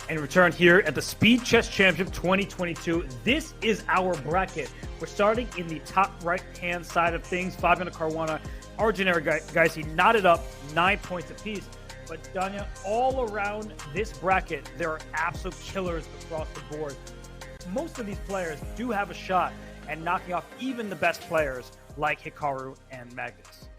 And returned here at the Speed Chess Championship 2022. This is our bracket. We're starting in the top right-hand side of things. Fabiano Caruana, our generic guys, he knotted up 9 points apiece. But Danya, all around this bracket, there are absolute killers across the board. Most of these players do have a shot at knocking off even the best players like Hikaru and Magnus.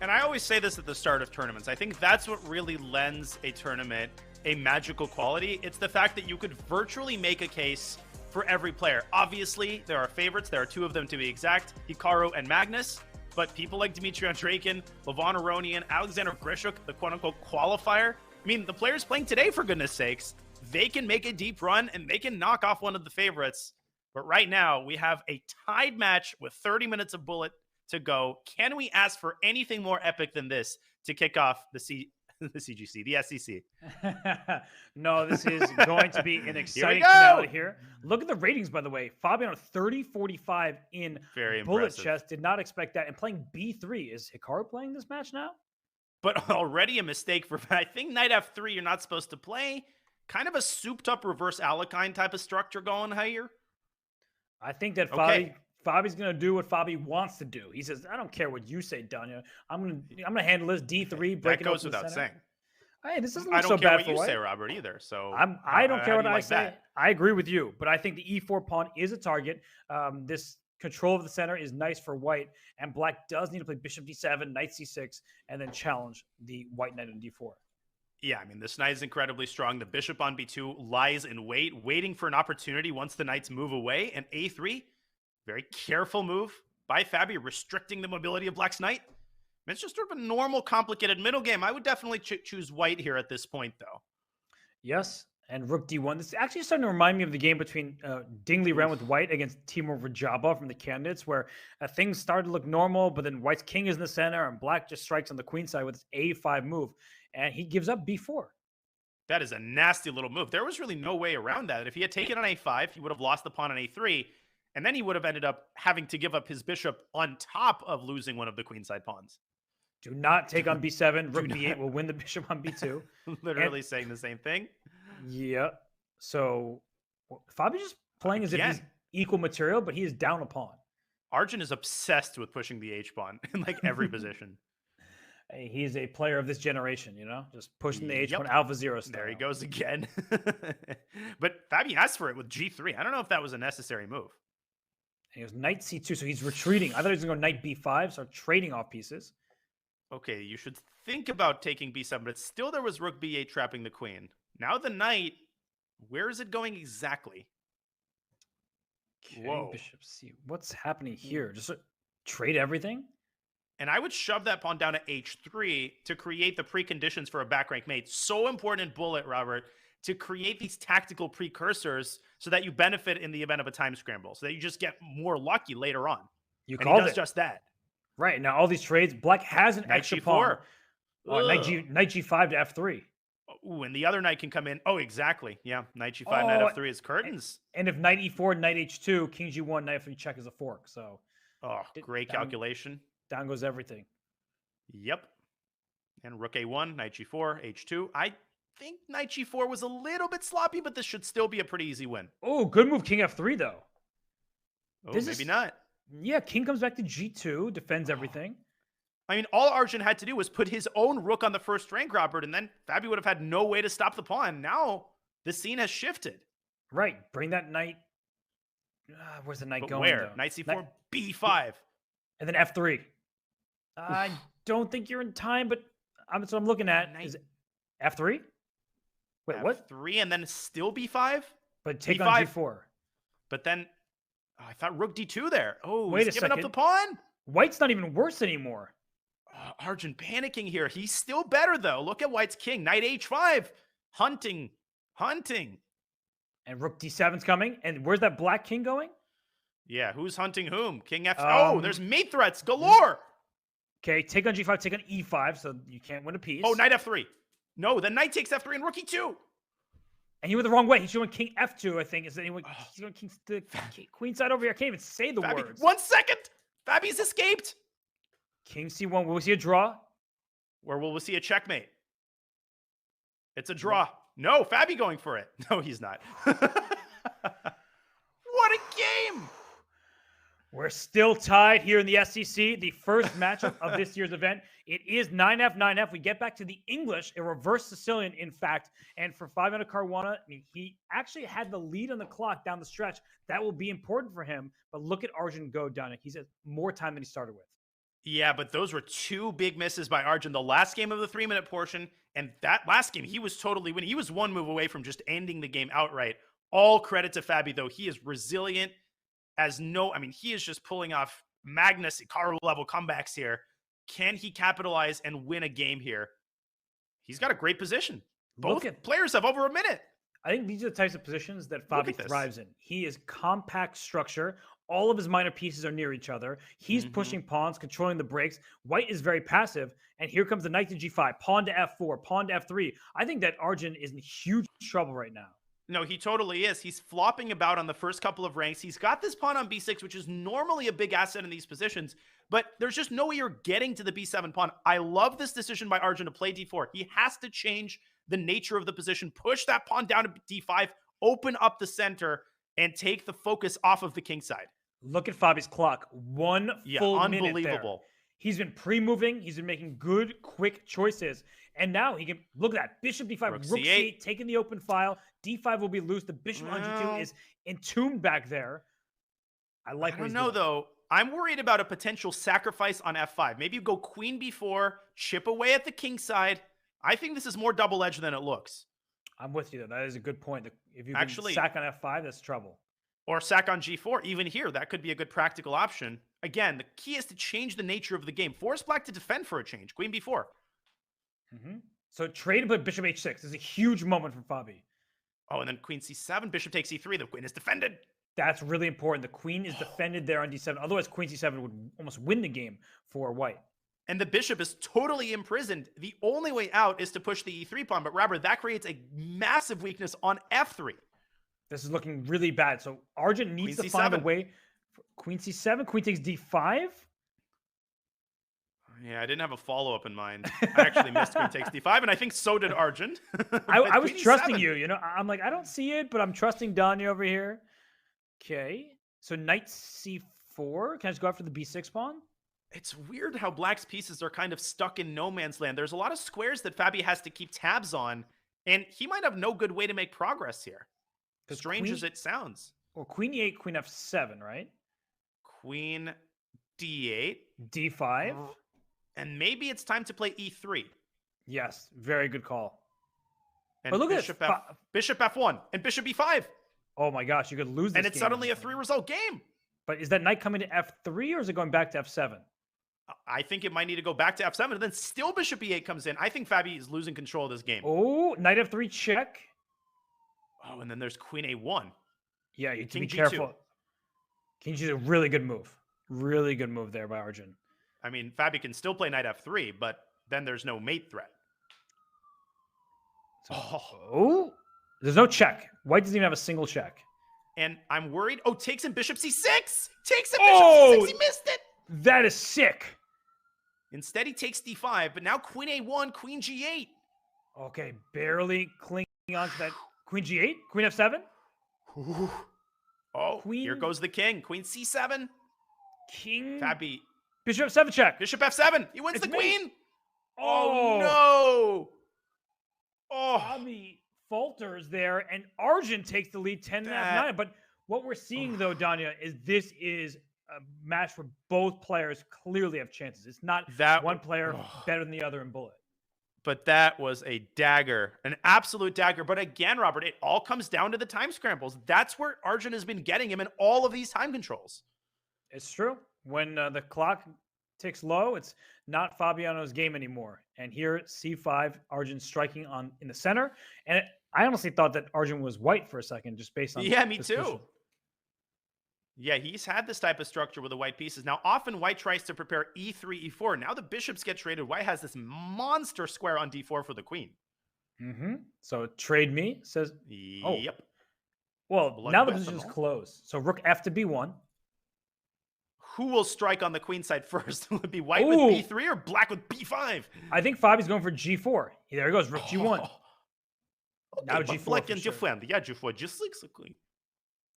And I always say this at the start of tournaments. I think that's what really lends a tournament a magical quality. It's the fact that you could virtually make a case for every player. Obviously, there are favorites. There are two of them to be exact, Hikaru and Magnus. But people like Dmitry Andreikin, Levon Aronian, Alexander Grishuk, the quote-unquote qualifier. I mean, the players playing today, for goodness sakes, they can make a deep run and they can knock off one of the favorites. But right now, we have a tied match with 30 minutes of bullet to go. Can we ask for anything more epic than this to kick off the CGC, the SEC? No, this is going to be an exciting finale here. Look at the ratings, by the way. Fabiano 30-45 in Very bullet impressive. chess. Did not expect that. And playing B3. Is Hikaru playing this match now? But already a mistake for, I think knight F3 you're not supposed to play. Kind of a souped up reverse Alekhine type of structure going here. I think that Fabi's going to do what Fabi wants to do. He says, I don't care what you say, Danya. I'm going to handle this D3. That goes without saying. Hey, this doesn't look so bad for I don't care what you White. say, Robert, either. So I don't care what I say. That? I agree with you, but I think the E4 pawn is a target. This control of the center is nice for White, and Black does need to play Bishop D7, Knight C6, and then challenge the White Knight on D4. Yeah, I mean, this knight is incredibly strong. The bishop on B2 lies in wait, waiting for an opportunity once the knights move away. And A3, very careful move by Fabi, restricting the mobility of Black's knight. It's just sort of a normal, complicated middle game. I would definitely choose White here at this point, though. Yes, and Rook D1. This is actually starting to remind me of the game between Dingley Ren with White against Timur Rajaba from the candidates, where things started to look normal, but then White's king is in the center, and Black just strikes on the queen side with his A5 move, and he gives up B4. That is a nasty little move. There was really no way around that. If he had taken on A5, he would have lost the pawn on A3, and then he would have ended up having to give up his bishop on top of losing one of the queenside pawns. Do not take on B7. Rook B8 will win the bishop on B2. Literally saying the same thing. Yeah. So Fabi's just playing as if he's equal material, but he is down a pawn. Arjun is obsessed with pushing the H-pawn in like every position. Hey, he's a player of this generation, just pushing the H-pawn Alpha Zero style. There he goes again. But Fabi asked for it with G3. I don't know if that was a necessary move. And he goes Knight C2, so he's retreating. I thought he was going to go Knight B5, start trading off pieces. Okay, you should think about taking B7, but still there was Rook B8 trapping the queen. Now the knight, where is it going exactly? Okay, whoa. Bishop C. What's happening here? Just trade everything? And I would shove that pawn down to H3 to create the preconditions for a back rank mate. So important in bullet, Robert, to create these tactical precursors so that you benefit in the event of a time scramble, so that you just get more lucky later on. You and called he does it. just that. Right, now all these trades, Black has an extra pawn. Knight G5 to F3. Ooh, and the other knight can come in. Oh, exactly. Yeah, Knight G5, Knight F3 is curtains. And if Knight E4, Knight H2, King G1, Knight F3 check is a fork. So, great calculation. Down goes everything. Yep. And Rook A1, Knight G4, H2. I think Knight G4 was a little bit sloppy, but this should still be a pretty easy win. Oh, good move, King F3, though. Oh, maybe not. Yeah, King comes back to G2, defends everything. I mean, all Arjun had to do was put his own rook on the first rank, Robert, and then Fabi would have had no way to stop the pawn. Now, the scene has shifted. Right. Bring that knight. Where's the knight going? Where? Though? Knight C4, B5. And then F3. I don't think you're in time, but that's what I'm looking at. Is it F3? Wait, F3, what? F3 and then still B5? But take B5. on G4. But then, I thought Rook D2 there. Oh, wait he's a giving second. up the pawn? White's not even worse anymore. Arjun panicking here. He's still better, though. Look at White's king. Knight H5. Hunting. And Rook D7's coming. And where's that Black king going? Yeah, who's hunting whom? King F. There's mate threats galore. Okay, take on G5, take on E5, so you can't win a piece. Oh, Knight F3. No, the knight takes F3 and Rook E2. And he went the wrong way. He should have went King F2, I think. He's going queen side over here. I can't even say the words. 1 second. Fabi's escaped. King C1. Will we see a draw? Or will we see a checkmate? It's a draw. No, Fabi going for it. No, he's not. What a game! We're still tied here in the SEC. The first matchup of this year's event. It is 9F, 9F. We get back to the English, a reverse Sicilian, in fact. And for Fabiano Caruana, I mean, he actually had the lead on the clock down the stretch. That will be important for him. But look at Arjun go down. He's at more time than he started with. Yeah, but those were two big misses by Arjun. The last game of the 3-minute portion, and that last game, he was totally winning. He was one move away from just ending the game outright. All credit to Fabi, though. He is resilient he is just pulling off Magnus Ikaru level comebacks here. Can he capitalize and win a game here? He's got a great position. Both players have over a minute. I think these are the types of positions that Fabi thrives in. He is compact structure. All of his minor pieces are near each other. He's pushing pawns, controlling the breaks. White is very passive. And here comes the knight to g5, pawn to f4, pawn to f3. I think that Arjun is in huge trouble right now. No, he totally is. He's flopping about on the first couple of ranks. He's got this pawn on b6, which is normally a big asset in these positions, but there's just no way you're getting to the b7 pawn. I love this decision by Arjun to play d4. He has to change the nature of the position, push that pawn down to d5, open up the center, and take the focus off of the king side. Look at Fabi's clock. One full minute there. Unbelievable. He's been pre-moving. He's been making good, quick choices. And now he can, look at that. Bishop d5, rook c8, taking the open file. d5 will be loose. The bishop on g2 is entombed back there. I don't know, though. I'm worried about a potential sacrifice on f5. Maybe you go queen b4, chip away at the king side. I think this is more double-edged than it looks. I'm with you, though. That is a good point. If you can sack on f5, that's trouble. Or sack on g4. Even here, that could be a good practical option. Again, the key is to change the nature of the game. Force black to defend for a change. Queen b4. So trade and put bishop h6. This is a huge moment for Fabi. Oh, and then queen c7, bishop takes e3. The queen is defended. That's really important. The queen is defended there on d7. Otherwise, queen c7 would almost win the game for white. And the bishop is totally imprisoned. The only way out is to push the e3 pawn. But Robert, that creates a massive weakness on f3. This is looking really bad. So Arjun needs to find a way. Queen c7, queen takes d5. Yeah, I didn't have a follow-up in mind. I actually missed queen takes d5, and I think so did Arjun. I was trusting you. You know, I'm like, I don't see it, but I'm trusting Danya over here. Okay. So knight c4. Can I just go after the b6 pawn? It's weird how black's pieces are kind of stuck in no man's land. There's a lot of squares that Fabi has to keep tabs on, and he might have no good way to make progress here. Strange as it sounds. Well, queen e8, queen f7, right? Queen d8. d5. And maybe it's time to play e3. Yes, very good call. And but look bishop at bishop f1 and bishop e5. Oh my gosh, you could lose this and it's suddenly a 3-result game. But is that knight coming to f3 or is it going back to f7? I think it might need to go back to f7 and then still bishop e8 comes in. I think Fabi is losing control of this game. Oh, knight f3 check. Oh, and then there's queen a1. Yeah, you have to be careful. King G is a really good move. Really good move there by Arjun. I mean, Fabi can still play knight f3, but then there's no mate threat. Oh, there's no check. White doesn't even have a single check. And I'm worried. Oh, takes in bishop c6. Takes in bishop c6. He missed it. That is sick. Instead, he takes d5, but now queen a1, queen g8. Okay, barely clinging on to that. Queen g8, queen f7. Ooh. Oh, queen. Here goes the king. Queen c7. King. Fabi. Bishop f7 check. Bishop f7. He wins the queen. Oh, no. Oh. Fabi falters there, and Arjun takes the lead 10-9. But what we're seeing, though, Danya, is this is a match where both players clearly have chances. It's not that one player better than the other in bullet. But that was a dagger, an absolute dagger. But again, Robert, it all comes down to the time scrambles. That's where Arjun has been getting him in all of these time controls. It's true. When the clock ticks low, it's not Fabiano's game anymore. And here, c5, Arjun striking in the center. And I honestly thought that Arjun was white for a second, just based on me too. Position. Yeah, he's had this type of structure with the white pieces. Now, often white tries to prepare e3, e4. Now the bishops get traded. White has this monster square on d4 for the queen. So trade me, says. Yep. Well, now the position is closed. So rook f to b1. Who will strike on the queen side first? Will it be white with b3 or black with b5? I think Fabi's going for g4. There he goes, rook g1. Now but G4 black for can sure. defend. Yeah, G4 just like the queen.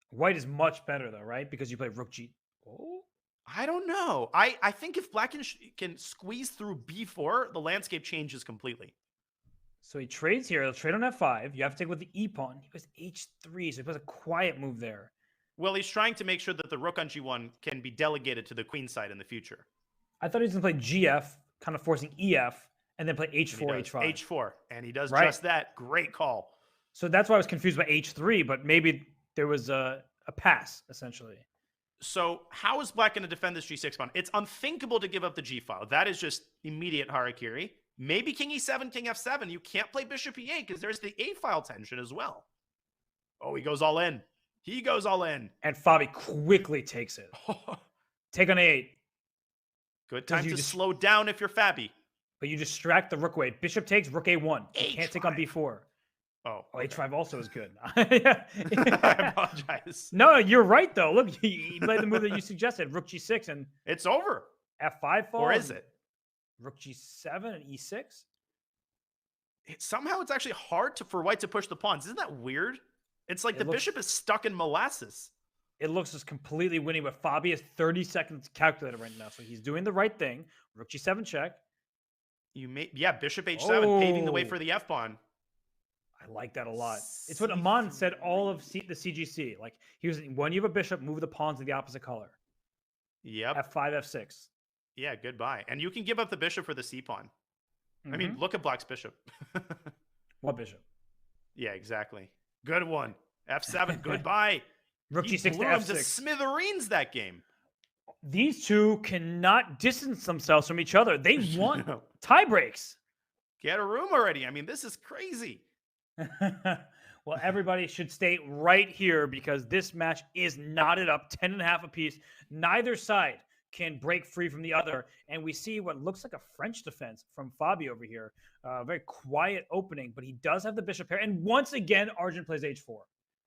White is much better though, right? Because you play rook G. Oh, I don't know. I think if black can squeeze through b4, the landscape changes completely. so he trades here. He'll trade on f5. You have to take with the e pawn. He plays h3, so he plays a quiet move there. Well, he's trying to make sure that the rook on g1 can be delegated to the queen side in the future. I thought he was going to play gf, kind of forcing ef, and then play h4, h5. H4, and he does Right. just that. Great call. So that's why I was confused by h3, but maybe there was a pass, essentially. So how is black going to defend this g6 pawn? It's unthinkable to give up the g file. That is just immediate harakiri. Maybe king e7, king f7. You can't play bishop e8 because there's the a file tension as well. Oh, he goes all in. He goes all in. And Fabi quickly takes it. Take on a8. Good time to slow down if you're Fabi. But you distract the rook away. Bishop takes, rook a1. You H5. can't take on b4. Oh, okay. h5 also is good. I apologize. No, you're right, though. Look, he played the move that you suggested, rook g6, and it's over. f5 falls. Or is it? Rook g7 and e6? Somehow it's actually hard for white to push the pawns. Isn't that weird? It's like the bishop is stuck in molasses. It looks just completely winning, but Fabi has 30 seconds calculated right now, so he's doing the right thing. Rook g7 check. Bishop h7, paving the way for the f-pawn. I like that a lot. It's what Aman said all of the CGC. Like, he was, when you have a bishop, move the pawns to the opposite color. Yep. f5, f6. Yeah, goodbye. And you can give up the bishop for the c-pawn. I mean, look at black's bishop. What bishop? Yeah, exactly. Good one. f7, goodbye. Rook g6 to f6. To smithereens that game. These two cannot distance themselves from each other. They want tie breaks. Get a room already. I mean, this is crazy. Well, everybody should stay right here because this match is knotted up 10.5 apiece. Neither side can break free from the other. And we see what looks like a French defense from Fabi over here. Very quiet opening, but he does have the bishop pair. And once again, Arjun plays h4.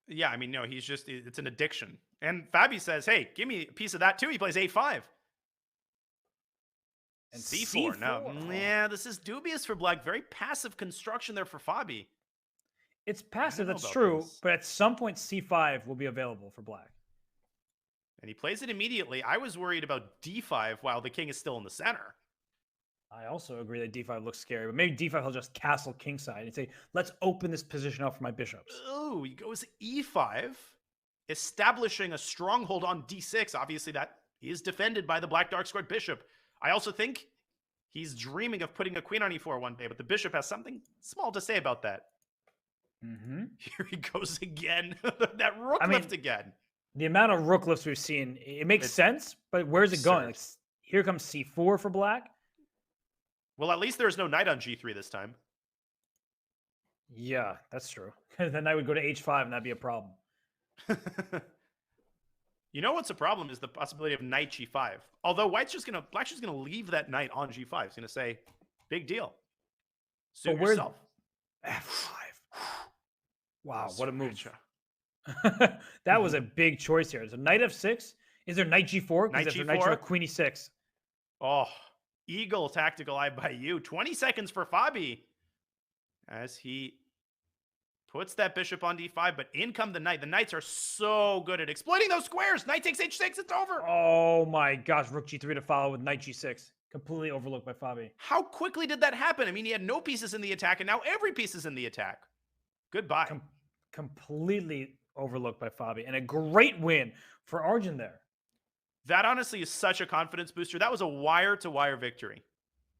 Yeah, I mean, no, it's an addiction. And Fabi says, hey, give me a piece of that too. He plays a5. And c4. Now, yeah, this is dubious for black. Very passive construction there for Fabi. It's passive, that's true. But at some point, c5 will be available for black. And he plays it immediately. I was worried about d5 while the king is still in the center. I also agree that d5 looks scary, but maybe d5 he'll just castle kingside and say, let's open this position up for my bishops. Oh, he goes e5, establishing a stronghold on d6. Obviously, that is defended by the black dark squared bishop. I also think he's dreaming of putting a queen on e4 one day, but the bishop has something small to say about that. Here he goes again. That rook lift again. The amount of rook lifts we've seen, it makes sense, but where's it going? Like, here comes c4 for black. Well, at least there's no knight on g3 this time. Yeah, that's true. The knight would go to h5, and that'd be a problem. You know what's a problem is the possibility of knight g5. Although black's just gonna leave that knight on g5. He's gonna say, big deal. Suit yourself. f5. Wow, what a move. That was a big choice here. So knight f6. Is there knight g4? Knight g4. Knight g4, queen e6. Oh, eagle tactical eye by you. 20 seconds for Fabi. As he puts that bishop on d5, but in come the knight. The knights are so good at exploiting those squares. Knight takes h6. It's over. Oh my gosh. Rook g3 to follow with knight g6. Completely overlooked by Fabi. How quickly did that happen? I mean, he had no pieces in the attack, and now every piece is in the attack. Goodbye. Completely overlooked by Fabi. And a great win for Arjun there. That honestly is such a confidence booster. That was a wire-to-wire victory.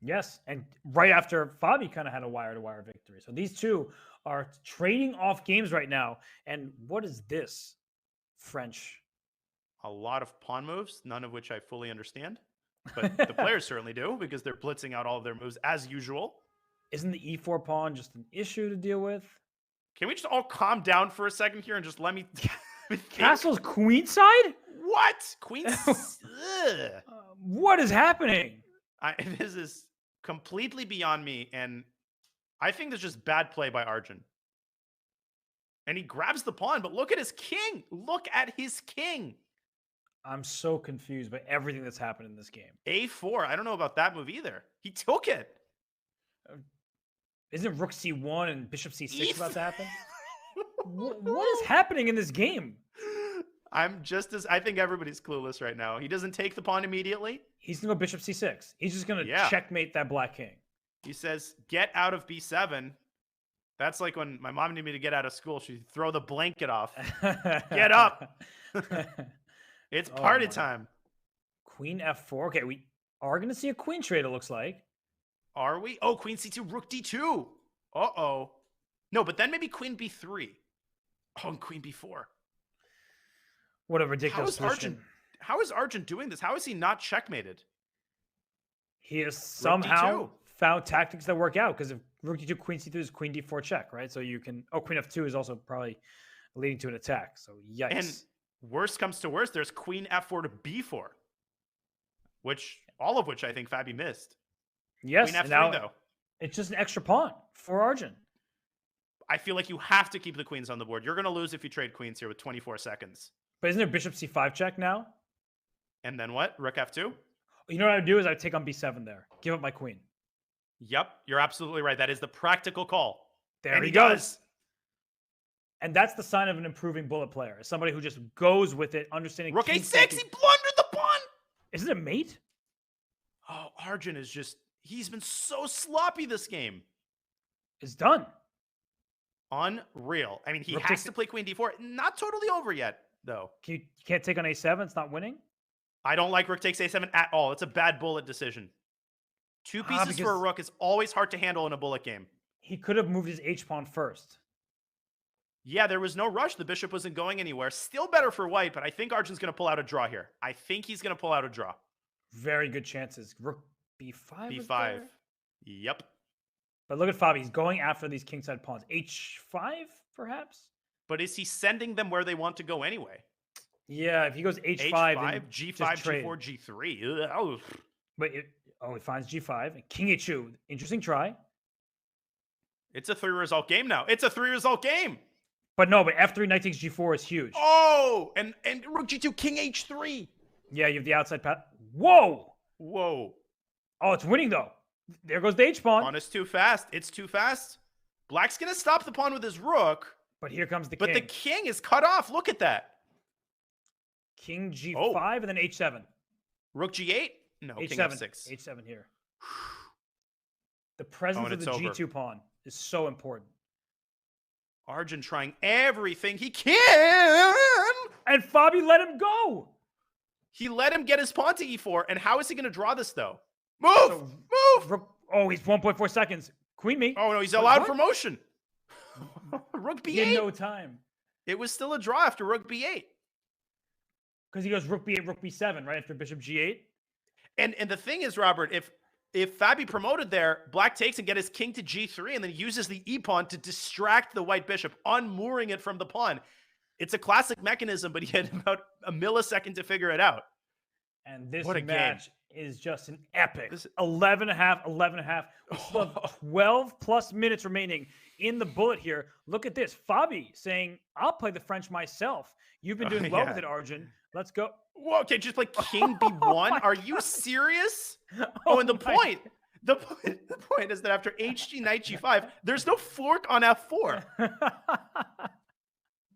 Yes, and right after Fabi kind of had a wire-to-wire victory. So these two are trading off games right now. And what is this, French? A lot of pawn moves, none of which I fully understand. But the players certainly do because they're blitzing out all of their moves as usual. Isn't the e4 pawn just an issue to deal with? Can we just all calm down for a second here and just let me... Castle's queenside? What? Queen? What is happening? This is completely beyond me, and I think there's just bad play by Arjun. And he grabs the pawn, but look at his king. Look at his king. I'm so confused by everything that's happened in this game. A4. I don't know about that move either. He took it. Isn't rook c1 and bishop c6 about to happen? what What is happening in this game? I think everybody's clueless right now. He doesn't take the pawn immediately. He's going to go bishop c6. He's just going to Yeah. checkmate that black king. He says, get out of b7. That's like when my mom needed me to get out of school. She'd throw the blanket off. Get up. It's party time. Queen f4. Okay, we are going to see a queen trade, it looks like. Are we? Oh, queen c2, rook d2. Uh-oh. No, but then maybe queen b3. Oh, and queen b4. What a ridiculous position. How is Arjun doing this? How is he not checkmated? He has somehow found tactics that work out, because if rook d2, queen c3 is queen d4 check, right? So you can... Oh, queen f2 is also probably leading to an attack. So yikes. And worst comes to worst, there's queen f4 to b4. All of which I think Fabi missed. Yes, queen f3 now though. It's just an extra pawn for Arjun. I feel like you have to keep the queens on the board. You're going to lose if you trade queens here with 24 seconds. But isn't there bishop c5 check now? And then what? Rook f2? You know what I would do is I would take on b7 there. Give up my queen. Yep, you're absolutely right. That is the practical call. There he goes. And that's the sign of an improving bullet player. Somebody who just goes with it, understanding... Rook a6! He blundered the pawn! Isn't it a mate? Oh, Arjun is just... He's been so sloppy this game. It's done. Unreal. I mean, he has to play queen d4. Not totally over yet, though. You can't take on a7? It's not winning? I don't like rook takes a7 at all. It's a bad bullet decision. Two pieces for a rook is always hard to handle in a bullet game. He could have moved his h-pawn first. Yeah, there was no rush. The bishop wasn't going anywhere. Still better for white, but I think Arjun's going to pull out a draw here. I think he's going to pull out a draw. Very good chances. Rook b5? b5. Yep. But look at Fabi. He's going after these kingside pawns. h5, perhaps? But is he sending them where they want to go anyway? Yeah, if he goes h5, g5, g4, g3. Oh. But he finds g5. And king h2. Interesting try. It's a 3-result game now. It's a 3-result game. But no, but f3, knight takes g4 is huge. Oh, and rook g2, king h3. Yeah, you have the outside path. Whoa! Whoa. Oh, it's winning, though. There goes the h-pawn. Pawn is too fast. It's too fast. Black's going to stop the pawn with his rook. But here comes the king. But the king is cut off. Look at that. King g5 and then h7. Rook g8? No, h7. king f6. h7 here. The presence of the g2 pawn is so important. Arjun trying everything he can. And Fabi let him go. He let him get his pawn to e4. And how is he going to draw this, though? Move! Move! Oh, he's 1.4 seconds. Queen me. Oh, no, he's allowed promotion. Rook b8. In no time. It was still a draw after rook b8. Because he goes rook b8, rook b7, right after bishop g8. And the thing is, Robert, if Fabi promoted there, black takes and get his king to g3 and then uses the e-pawn to distract the white bishop, unmooring it from the pawn. It's a classic mechanism, but he had about a millisecond to figure it out. And this match is just an epic. 11.5, 11.5. We still have 12 plus minutes remaining in the bullet here. Look at this. Fabi saying, I'll play the French myself. You've been doing well with it, Arjun. Let's go. Whoa, okay, just play king b1? Are you serious? Oh, and the point is that after hg knight g5, there's no fork on f4.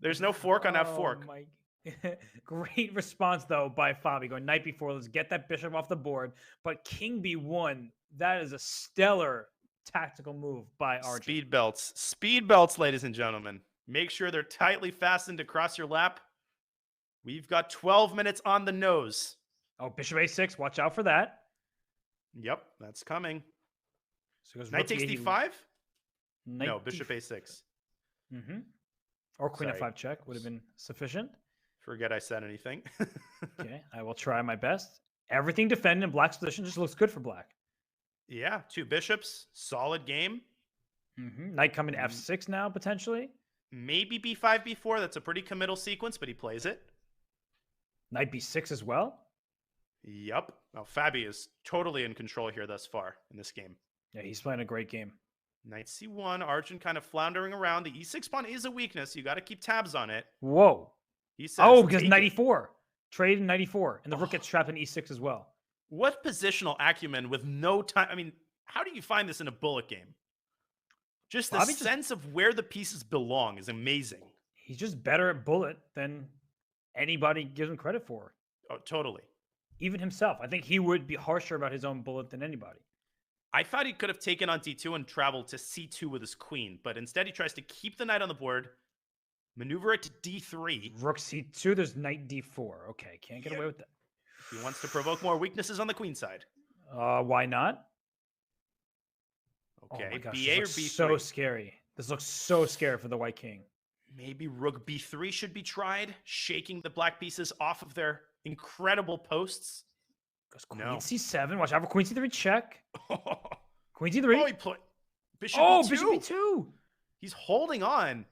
There's no fork on f4. My... Great response, though, by Fabi. Going knight b4, let's get that bishop off the board. But king b1, that is a stellar tactical move by Arjun. Speed belts. Speed belts, ladies and gentlemen. Make sure they're tightly fastened across your lap. We've got 12 minutes on the nose. Oh, bishop a6. Watch out for that. Yep, that's coming. So knight takes d5? No, bishop a6. Mm-hmm. Or queen f5 check would have been sufficient. Forget I said anything. Okay, I will try my best. Everything defended in black's position just looks good for black. Yeah, 2 bishops. Solid game. Mm-hmm. Knight coming to f6 now, potentially. Maybe b5, b4. That's a pretty committal sequence, but he plays it. Knight b6 as well? Yep. Now, Fabi is totally in control here thus far in this game. Yeah, he's playing a great game. Knight c1, Arjun kind of floundering around. The e6 pawn is a weakness. You got to keep tabs on it. Whoa. He says, because knight e4. Trade in knight e4. And the rook gets trapped in e6 as well. What positional acumen with no time? I mean, how do you find this in a bullet game? Just the sense of where the pieces belong is amazing. He's just better at bullet than anybody gives him credit for. Oh, totally. Even himself. I think he would be harsher about his own bullet than anybody. I thought he could have taken on d2 and traveled to c2 with his queen, but instead he tries to keep the knight on the board, maneuver it to d3. Rook c2, there's knight d4. Okay, can't get away with that. He wants to provoke more weaknesses on the queen side. Why not? Okay, oh my gosh, ba or this b3? So scary. This looks so scary for the white king. Maybe rook b3 should be tried, shaking the black pieces off of their incredible posts. Goes queen c7. Watch out for queen c3 check. Queen c3. Oh, he put bishop b2. Bishop b2. He's holding on.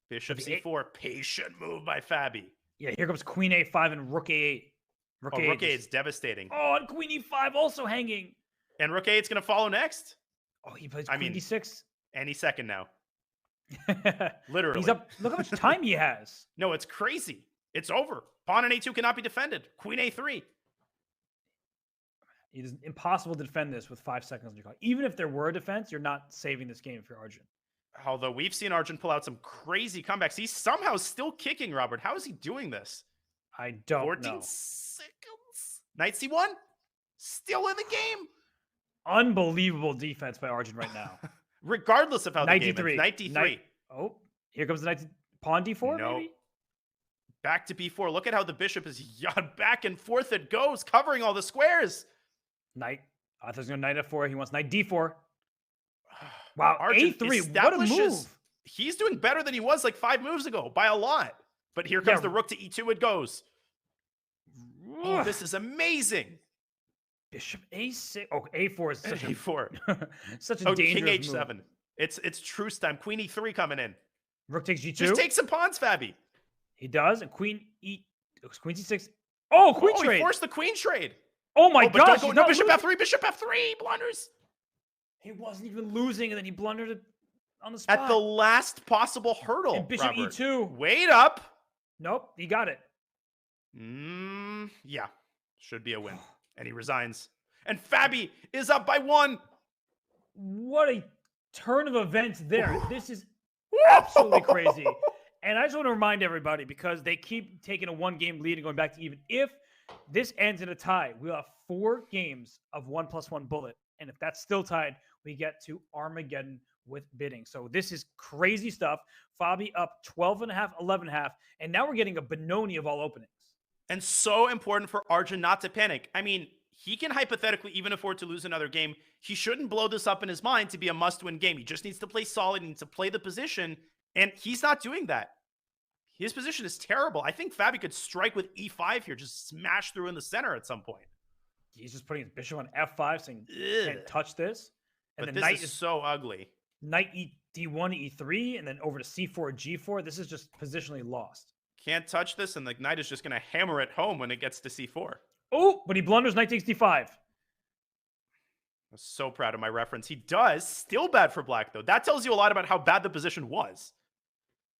Bishop c4. Patient move by Fabi. Yeah, here comes queen a5 and rook a8. Rook a8 is devastating. Oh, and queen e5 also hanging. And rook a8 is going to follow next. Oh, he plays queen d6. Any second now. Literally. He's up. Look how much time he has. No, it's crazy. It's over. Pawn on a2 cannot be defended. Queen a3. It is impossible to defend this with 5 seconds on your clock. Even if there were a defense, you're not saving this game if you're Arjun. Although we've seen Arjun pull out some crazy comebacks. He's somehow still kicking, Robert. How is he doing this? I don't 14 know. seconds. Knight c1. Still in the game. Unbelievable defense by Arjun right now. Regardless of how knight the game ends. Knight d3. Oh, here comes the knight. Pawn d4, no. maybe? Back to b4. Look at how the bishop is back and forth it goes, covering all the squares. Knight. Arthur's going to knight f4. He wants knight d4. Wow, Arjun a3. What a move. He's doing better than he was like 5 moves ago by a lot. But here comes the rook to e2. It goes. Oh, this is amazing. Bishop a6. Oh, a4 is such a4. Such a dangerous king h7. move. It's truce time. Queen e3 coming in. Rook takes g2. Just take some pawns, Fabi. He does. And queen c6. Oh, queen trade. He forced the queen trade. Oh my gosh. No, bishop f3. Bishop f3. Blunders. He wasn't even losing, and then he blundered it on the spot. At the last possible hurdle. And bishop Robert. e2. Wait up. Nope, he got it. Yeah. Should be a win. And he resigns. And Fabi is up by 1. What a turn of events there. This is absolutely crazy. And I just want to remind everybody, because they keep taking a 1-game lead and going back to even. If this ends in a tie, we'll have 4 games of 1+1 bullet. And if that's still tied, we get to Armageddon with bidding. So this is crazy stuff. Fabi up 12.5, 11.5. And now we're getting a Benoni of all openings. And so important for Arjun not to panic. I mean, he can hypothetically even afford to lose another game. He shouldn't blow this up in his mind to be a must-win game. He just needs to play solid. He needs to play the position. And he's not doing that. His position is terrible. I think Fabi could strike with e5 here, just smash through in the center at some point. He's just putting his bishop on f5, saying, can't touch this. And but the this knight is so ugly. Knight d1, e3, and then over to c4, g4. This is just positionally lost. Can't touch this, and the knight is just going to hammer it home when it gets to c4. Oh, but he blunders knight takes d5. I'm so proud of my reference. He does. Still bad for black, though. That tells you a lot about how bad the position was.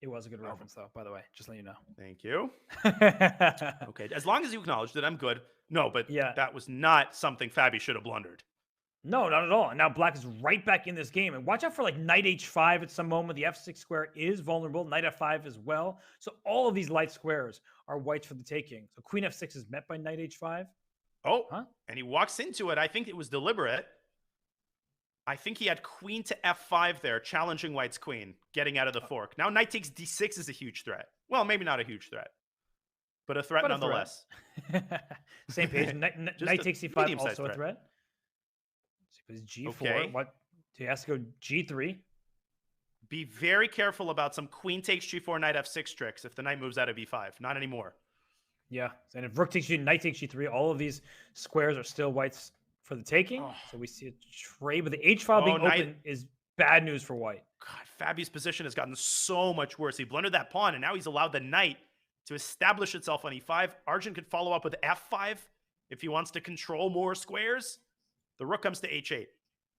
It was a good reference, though, by the way. Just let you know. Thank you. Okay, as long as you acknowledged it, I'm good. No, but that was not something Fabi should have blundered. No, not at all. And now black is right back in this game. And watch out for like knight h5 at some moment. The f6 square is vulnerable. Knight f5 as well. So all of these light squares are whites for the taking. So queen f6 is met by knight h5. Oh, and he walks into it. I think it was deliberate. I think he had queen to f5 there, challenging white's queen, getting out of the fork. Now knight takes d6 is a huge threat. Well, maybe not a huge threat, but a threat nonetheless. Same page. Knight takes c5, also a threat. So he plays g4. Okay. What? He has to go g3. Be very careful about some queen takes g4, knight f6 tricks if the knight moves out of e5. Not anymore. Yeah, and if rook takes g, knight takes g3, all of these squares are still whites for the taking. So we see a trade, but the h file being open is bad news for white. God, Fabi's position has gotten so much worse. He blundered that pawn, and now he's allowed the knight to establish itself on e5. Arjun could follow up with f5 if he wants to control more squares. The rook comes to h8.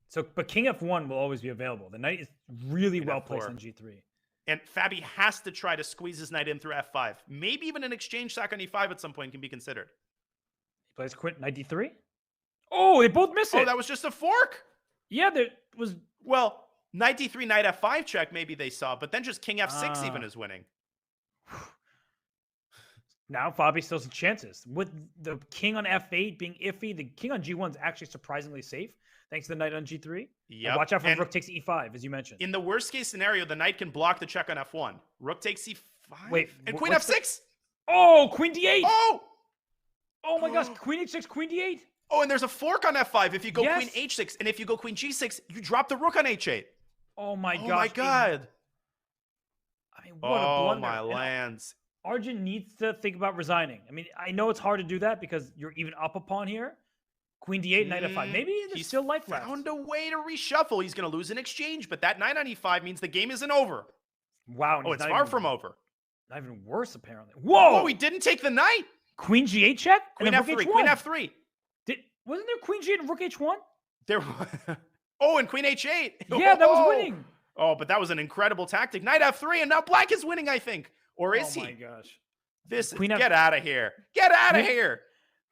So, but king f1 will always be available. The knight is really well placed on g3. And Fabi has to try to squeeze his knight in through f5. Maybe even an exchange sack on e5 at some point can be considered. He plays knight d3. Oh, they both miss it. Oh, that was just a fork? Yeah, there was... Well, Knight d3, knight f5 check, maybe they saw, but then just king f6 even is winning. Now Fabi still has some chances. With the king on f8 being iffy, the king on g1 is actually surprisingly safe, thanks to the knight on g3. Yeah. Watch out for rook takes e5, as you mentioned. In the worst case scenario, the knight can block the check on f1. Rook takes c5. Wait, and queen f6. Oh, queen d8. Oh my gosh, queen h6, queen d8. Oh, and there's a fork on f5 if you go Yes. queen h6, and if you go queen g6, you drop the rook on h8. Oh my gosh. Oh my god. I mean, what a blunder. My lands. Arjun needs to think about resigning. I mean, I know it's hard to do that because you're even up a pawn here. Queen d8, knight f5. Maybe there's still life left. He found a way to reshuffle. He's going to lose in exchange, but that knight on e5 means the game isn't over. Wow. Oh, it's far from over. Not even worse, apparently. Whoa! Oh, he didn't take the knight. Queen g8 check? Queen f3. Queen f3. Wasn't there queen g8 and rook h1? There was. Oh, and queen h8. Yeah, that was winning. Oh, but that was an incredible tactic. Knight f3, and now black is winning, I think. Or is he? Oh my gosh. Get out of here. Get out of here.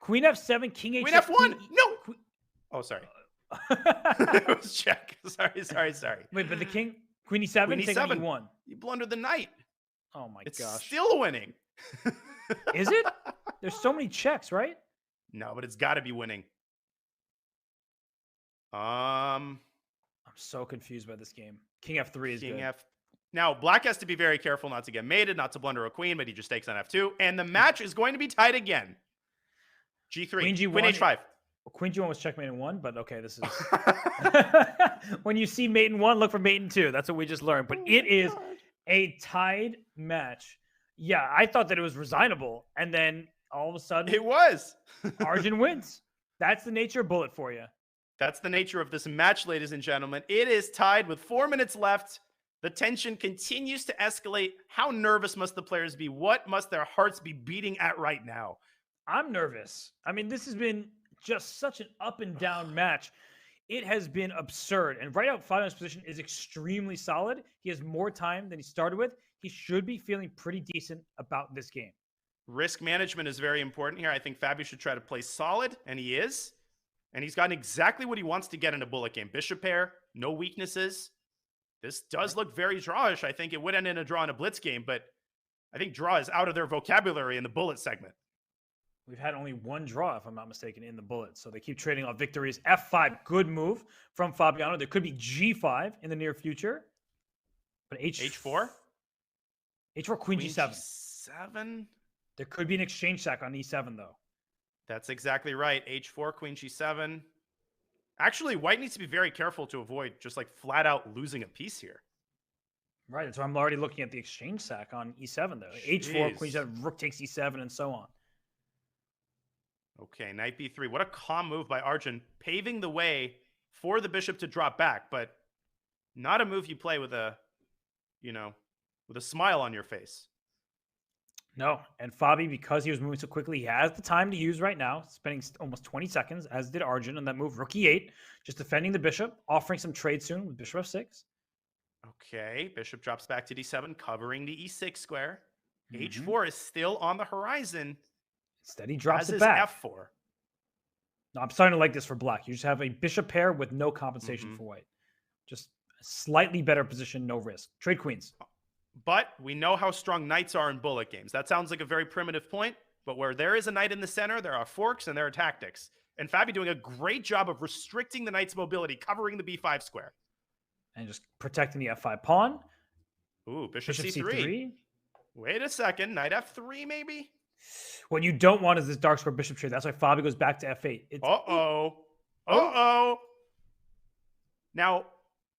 Queen f7, king h6. Queen f1. No. Oh, sorry. It was check. Sorry. Wait, but the king, queen e7, queen e7. E1. You blundered the knight. Oh my it's gosh. Still winning. Is it? There's so many checks, right? No, but it's got to be winning. I'm so confused by this game. King f3 is king good. Now, black has to be very careful not to get mated, not to blunder a queen, but he just takes on f2. And the match is going to be tied again. G3. Queen G1. Queen h5. Well, queen G1 was checkmate in 1, but okay, this is... When you see mate in 1, look for mate in 2. That's what we just learned. But it is a tied match. Yeah, I thought that it was resignable. And then all of a sudden... It was. Arjun wins. That's the nature of bullet for you. That's the nature of this match, ladies and gentlemen. It is tied with 4 minutes left. The tension continues to escalate. How nervous must the players be? What must their hearts be beating at right now? I'm nervous. I mean, this has been just such an up and down match. It has been absurd. And right out, Fabiano's position is extremely solid. He has more time than he started with. He should be feeling pretty decent about this game. Risk management is very important here. I think Fabio should try to play solid, and he is. And he's gotten exactly what he wants to get in a bullet game. Bishop pair, no weaknesses. This does look very drawish. I think it would end in a draw in a blitz game, but I think draw is out of their vocabulary in the bullet segment. We've had only one draw, if I'm not mistaken, in the bullet. So they keep trading off victories. F5, good move from Fabiano. There could be G5 in the near future. But H4? H4, Queen G7. G7? There could be an exchange sack on E7, though. That's exactly right. H4, Queen G7. Actually, white needs to be very careful to avoid just like flat out losing a piece here. Right. That's why I'm already looking at the exchange sack on E7, though. Jeez. H4, Queen G7, Rook takes E7, and so on. Okay, Knight B3. What a calm move by Arjun, paving the way for the bishop to drop back, but not a move you play with a, with a smile on your face. No, and Fabi, because he was moving so quickly, he has the time to use right now, spending almost 20 seconds, as did Arjun, on that move, Rook E8, just defending the bishop, offering some trade soon with Bishop F6. Okay, bishop drops back to D7, covering the E6 square. H4 is still on the horizon. Instead, he drops it is back. F4. No, I'm starting to like this for black. You just have a bishop pair with no compensation for white. Just a slightly better position, no risk. Trade queens. But we know how strong knights are in bullet games. That sounds like a very primitive point, but where there is a knight in the center, there are forks and there are tactics. And Fabi doing a great job of restricting the knight's mobility, covering the B5 square. And just protecting the F5 pawn. Ooh, bishop C3. Wait a second. Knight F3, maybe? What you don't want is this dark square bishop trade. That's why Fabi goes back to F8. Uh-oh. Now,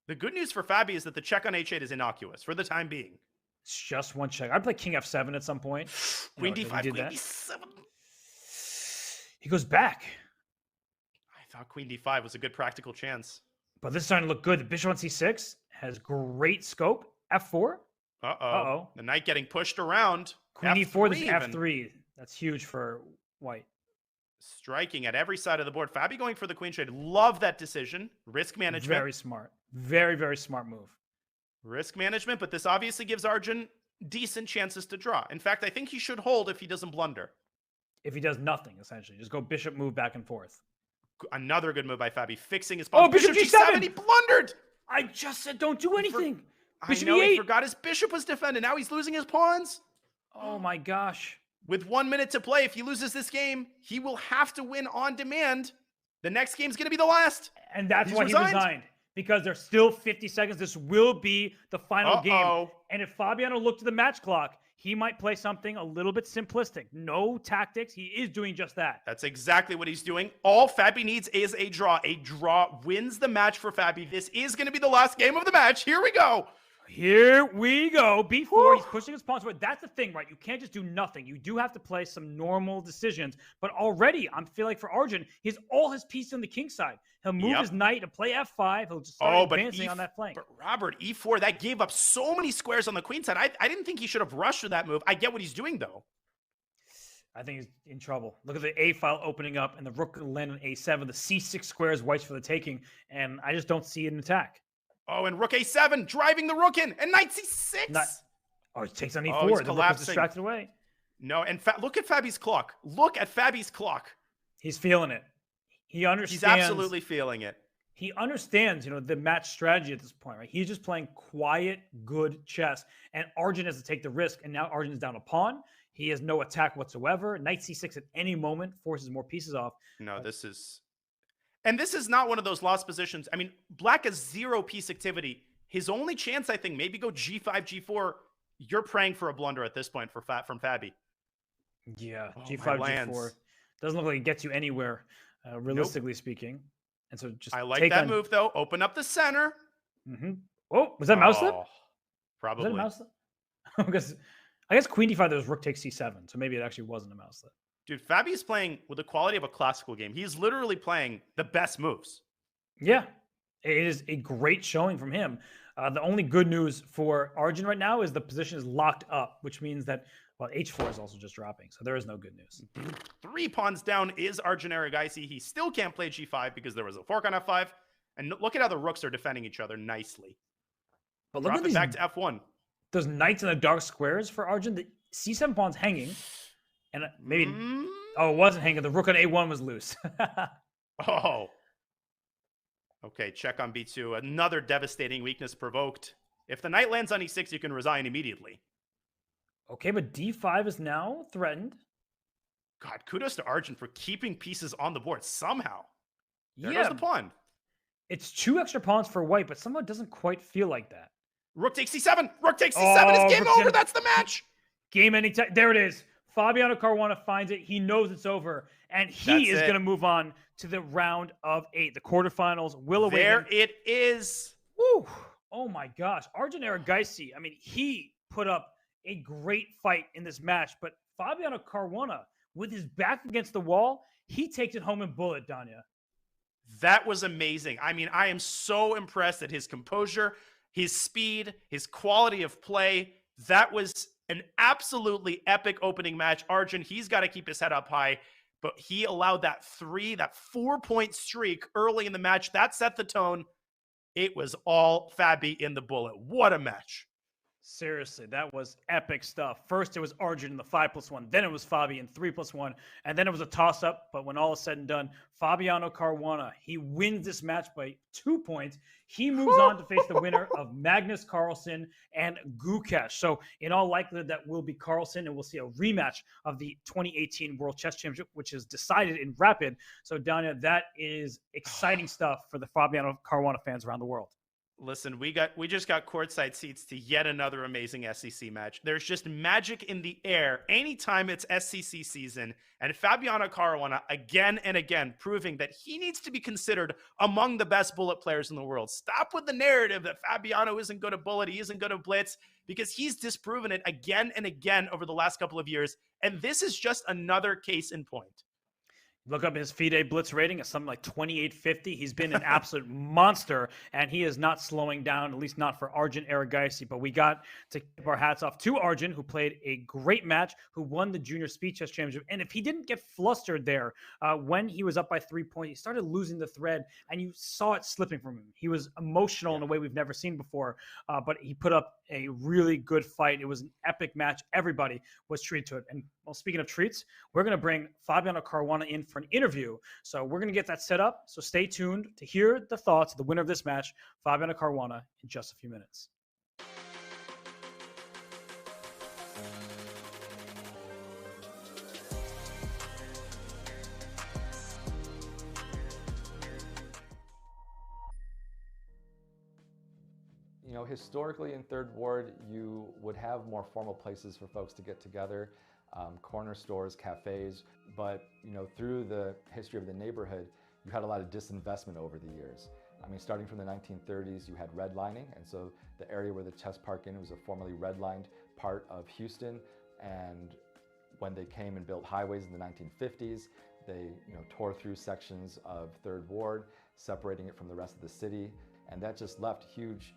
the good news for Fabi is that the check on H8 is innocuous for the time being. It's just one check. I'd play King F7 at some point. Queen D5, Queen D7. He goes back. I thought Queen D5 was a good practical chance. But this is starting to look good. The bishop on C6 has great scope. F4. Uh-oh. The knight getting pushed around. Queen E4, this F3. That's huge for white. Striking at every side of the board. Fabi going for the queen trade. Love that decision. Risk management. Very smart. Very, very smart move. Risk management, but this obviously gives Arjun decent chances to draw. In fact, I think he should hold if he doesn't blunder. If he does nothing, essentially. Just go bishop move back and forth. Another good move by Fabi, fixing his pawn. Oh, bishop G7! He blundered! I just said don't do anything. I Bishop know, he E8. forgot his bishop was defended. Now he's losing his pawns. Oh my gosh. With 1 minute to play, if he loses this game, he will have to win on demand. The next game's going to be the last. And that's He's why resigned. he resigned. Because there's still 50 seconds. This will be the final game. And if Fabiano looked at the match clock, he might play something a little bit simplistic. No tactics. He is doing just that. That's exactly what he's doing. All Fabi needs is a draw. A draw wins the match for Fabi. This is going to be the last game of the match. Here we go. Here we go. B4, he's pushing his pawns forward. That's the thing, right? You can't just do nothing. You do have to play some normal decisions. But already, I feel like for Arjun, he's all his pieces on the king side. He'll move his knight to play F5. He'll just start advancing on that flank. But Robert, E4, that gave up so many squares on the queen side. I didn't think he should have rushed with that move. I get what he's doing, though. I think he's in trouble. Look at the A file opening up, and the rook land on A7. The C6 squares whites for the taking, and I just don't see an attack. Oh, and rook A7, driving the rook in, and knight C6. He takes on E4. He's the rook is distracted away. No, and look at Fabi's clock. Look at Fabi's clock. He's feeling it. He understands. He's absolutely feeling it. He understands, the match strategy at this point, right? He's just playing quiet, good chess, and Arjun has to take the risk, and now Arjun is down a pawn. He has no attack whatsoever. Knight C6 at any moment forces more pieces off. No, this is not one of those lost positions. I mean, Black has 0 piece activity. His only chance, I think, maybe go G5, G4. You're praying for a blunder at this point from Fabi. Yeah, G5, G4. Doesn't look like it gets you anywhere, realistically speaking. And so just I like that move, though. Open up the center. Mm-hmm. Oh, was that mouse slip? Probably. Was that a mouse slip? Because I guess Queen D5, there was Rook takes C7. So maybe it actually wasn't a mouse slip. Dude, Fabi is playing with the quality of a classical game. He's literally playing the best moves. Yeah, it is a great showing from him. The only good news for Arjun right now is the position is locked up, which means that, H4 is also just dropping. So there is no good news. 3 pawns down is Arjun Erigaisi. He still can't play G5 because there was a fork on F5. And look at how the rooks are defending each other nicely. But look at these, back to F1. Those knights in the dark squares for Arjun. The C7 pawn's hanging. And maybe, it wasn't hanging. The rook on A1 was loose. Okay, check on B2. Another devastating weakness provoked. If the knight lands on E6, you can resign immediately. Okay, but D5 is now threatened. God, kudos to Arjun for keeping pieces on the board somehow. There goes the pawn. It's 2 extra pawns for white, but somehow it doesn't quite feel like that. Rook takes C7. Rook takes C7. It's game over. That's the match. Game ending. There it is. Fabiano Caruana finds it. He knows it's over, and he is going to move on to the round of 8. The quarterfinals will await him. There it is. Woo. Oh, my gosh. Arjun Erigaisi, I mean, he put up a great fight in this match, but Fabiano Caruana, with his back against the wall, he takes it home in bullet, Danya. That was amazing. I mean, I am so impressed at his composure, his speed, his quality of play. That was an absolutely epic opening match. Arjun, he's got to keep his head up high, but he allowed that 4-point streak early in the match. That set the tone. It was all Fabi in the bullet. What a match. Seriously, that was epic stuff. First, it was Arjun in the 5+1. Then it was Fabi in 3+1. And then it was a toss-up. But when all is said and done, Fabiano Caruana, he wins this match by 2 points. He moves on to face the winner of Magnus Carlsen and Gukesh. So in all likelihood, that will be Carlsen, and we'll see a rematch of the 2018 World Chess Championship, which is decided in rapid. So, Danya, that is exciting stuff for the Fabiano Caruana fans around the world. Listen, we just got courtside seats to yet another amazing SEC match. There's just magic in the air anytime it's SEC season, and Fabiano Caruana again and again proving that he needs to be considered among the best bullet players in the world. Stop with the narrative that Fabiano isn't good at bullet, he isn't good at blitz, because he's disproven it again and again over the last couple of years, and this is just another case in point. Look up his FIDE blitz rating at something like 2850. He's been an absolute monster, and he is not slowing down, at least not for Arjun Erigaisi. But we got to keep our hats off to Arjun, who played a great match, who won the Junior Speed Chess Championship. And if he didn't get flustered there when he was up by 3 points, he started losing the thread, and you saw it slipping from him. He was emotional in a way we've never seen before, but he put up a really good fight. It was an epic match. Everybody was treated to it. And well, speaking of treats, we're going to bring Fabiano Caruana in for an interview. So we're going to get that set up. So stay tuned to hear the thoughts of the winner of this match, Fabiano Caruana, in just a few minutes. You know, historically in Third Ward, you would have more formal places for folks to get together, corner stores, cafes, but you know, through the history of the neighborhood, you had a lot of disinvestment over the years. I mean, starting from the 1930s, you had redlining, and so the area where the Chess Park Inn was a formerly redlined part of Houston, and when they came and built highways in the 1950s, they tore through sections of Third Ward, separating it from the rest of the city, and that just left huge